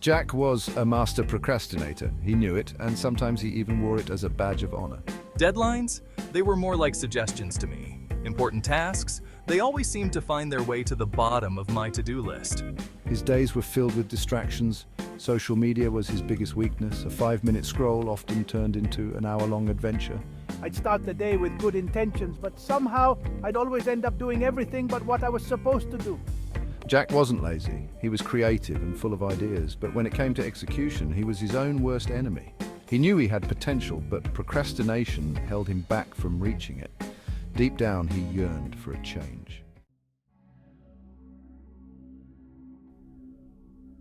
Jack was a master procrastinator. He knew it, and sometimes he even wore it as a badge of honor. Deadlines? They were more like suggestions to me. Important tasks? They always seemed to find their way to the bottom of my to-do list. His days were filled with distractions. Social media was his biggest weakness. A 5-minute scroll often turned into an hour-long adventure. I'd start the day with good intentions, but somehow I'd always end up doing everything but what I was supposed to do. Jack wasn't lazy. He was creative and full of ideas, but when it came to execution, he was his own worst enemy. He knew he had potential, but procrastination held him back from reaching it. Deep down, he yearned for a change.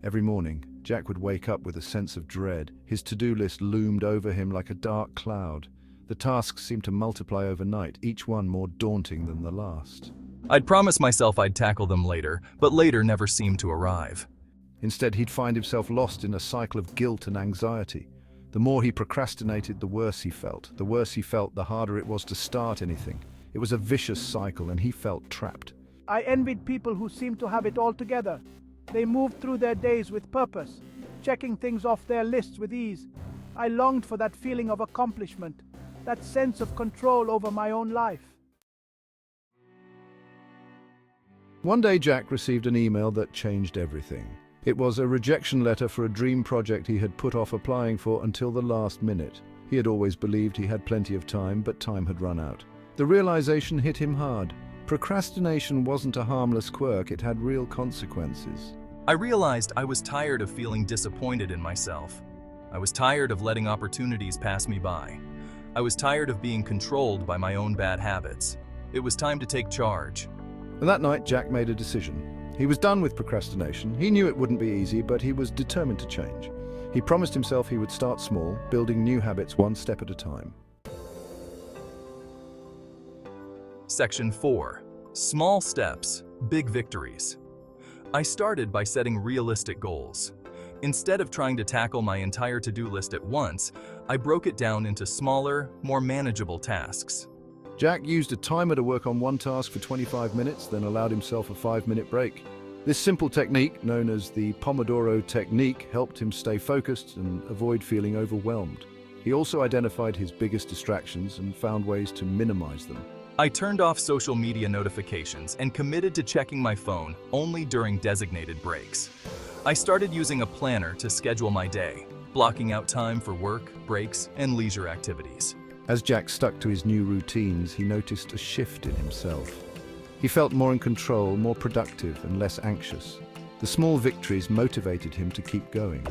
Every morning, Jack would wake up with a sense of dread. His to-do list loomed over him like a dark cloud. The tasks seemed to multiply overnight, each one more daunting than the last. I'd promised myself I'd tackle them later, but later never seemed to arrive. Instead, he'd find himself lost in a cycle of guilt and anxiety. The more he procrastinated, the worse he felt. The worse he felt, the harder it was to start anything. It was a vicious cycle, and he felt trapped. I envied people who seemed to have it all together. They moved through their days with purpose, checking things off their lists with ease. I longed for that feeling of accomplishment, that sense of control over my own life. One day, Jack received an email that changed everything. It was a rejection letter for a dream project he had put off applying for until the last minute. He had always believed he had plenty of time, but time had run out. The realization hit him hard. Procrastination wasn't a harmless quirk, it had real consequences. I realized I was tired of feeling disappointed in myself. I was tired of letting opportunities pass me by. I was tired of being controlled by my own bad habits. It was time to take charge. And that night, Jack made a decision. He was done with procrastination. He knew it wouldn't be easy, but he was determined to change. He promised himself he would start small, building new habits one step at a time. Section 4. Small steps, big victories. I started by setting realistic goals. Instead of trying to tackle my entire to-do list at once, I broke it down into smaller, more manageable tasks. Jack used a timer to work on one task for 25 minutes, then allowed himself a 5-minute break. This simple technique, known as the Pomodoro technique, helped him stay focused and avoid feeling overwhelmed. He also identified his biggest distractions and found ways to minimize them. I turned off social media notifications and committed to checking my phone only during designated breaks. I started using a planner to schedule my day, blocking out time for work, breaks, and leisure activities. As Jack stuck to his new routines, he noticed a shift in himself. He felt more in control, more productive, and less anxious. The small victories motivated him to keep going.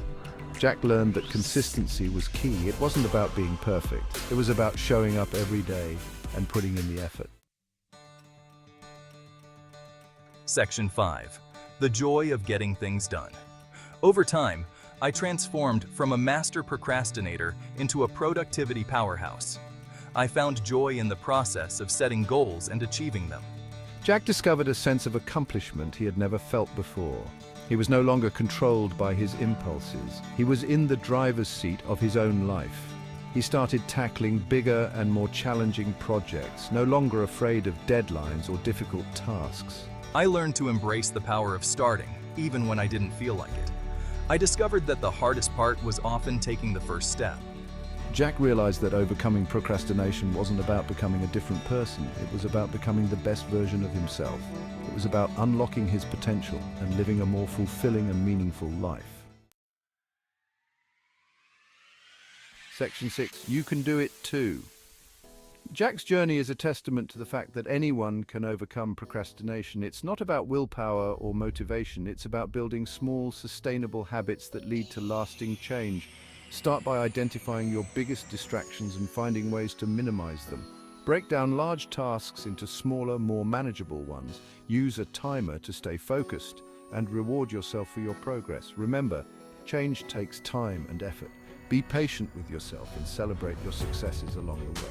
Jack learned that consistency was key. It wasn't about being perfect. It was about showing up every day and putting in the effort. Section 5. The joy of getting things done. Over time, I transformed from a master procrastinator into a productivity powerhouse. I found joy in the process of setting goals and achieving them. Jack discovered a sense of accomplishment he had never felt before. He was no longer controlled by his impulses. He was in the driver's seat of his own life. He started tackling bigger and more challenging projects, no longer afraid of deadlines or difficult tasks. I learned to embrace the power of starting, even when I didn't feel like it. I discovered that the hardest part was often taking the first step. Jack realized that overcoming procrastination wasn't about becoming a different person. It was about becoming the best version of himself. It was about unlocking his potential and living a more fulfilling and meaningful life. Section 6. You can do it too. Jack's journey is a testament to the fact that anyone can overcome procrastination. It's not about willpower or motivation. It's about building small, sustainable habits that lead to lasting change. Start by identifying your biggest distractions and finding ways to minimize them. Break down large tasks into smaller, more manageable ones. Use a timer to stay focused and reward yourself for your progress. Remember, change takes time and effort. Be patient with yourself and celebrate your successes along the way.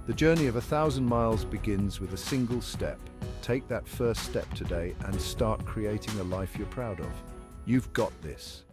The journey of 1,000 miles begins with a single step. Take that first step today and start creating a life you're proud of. You've got this.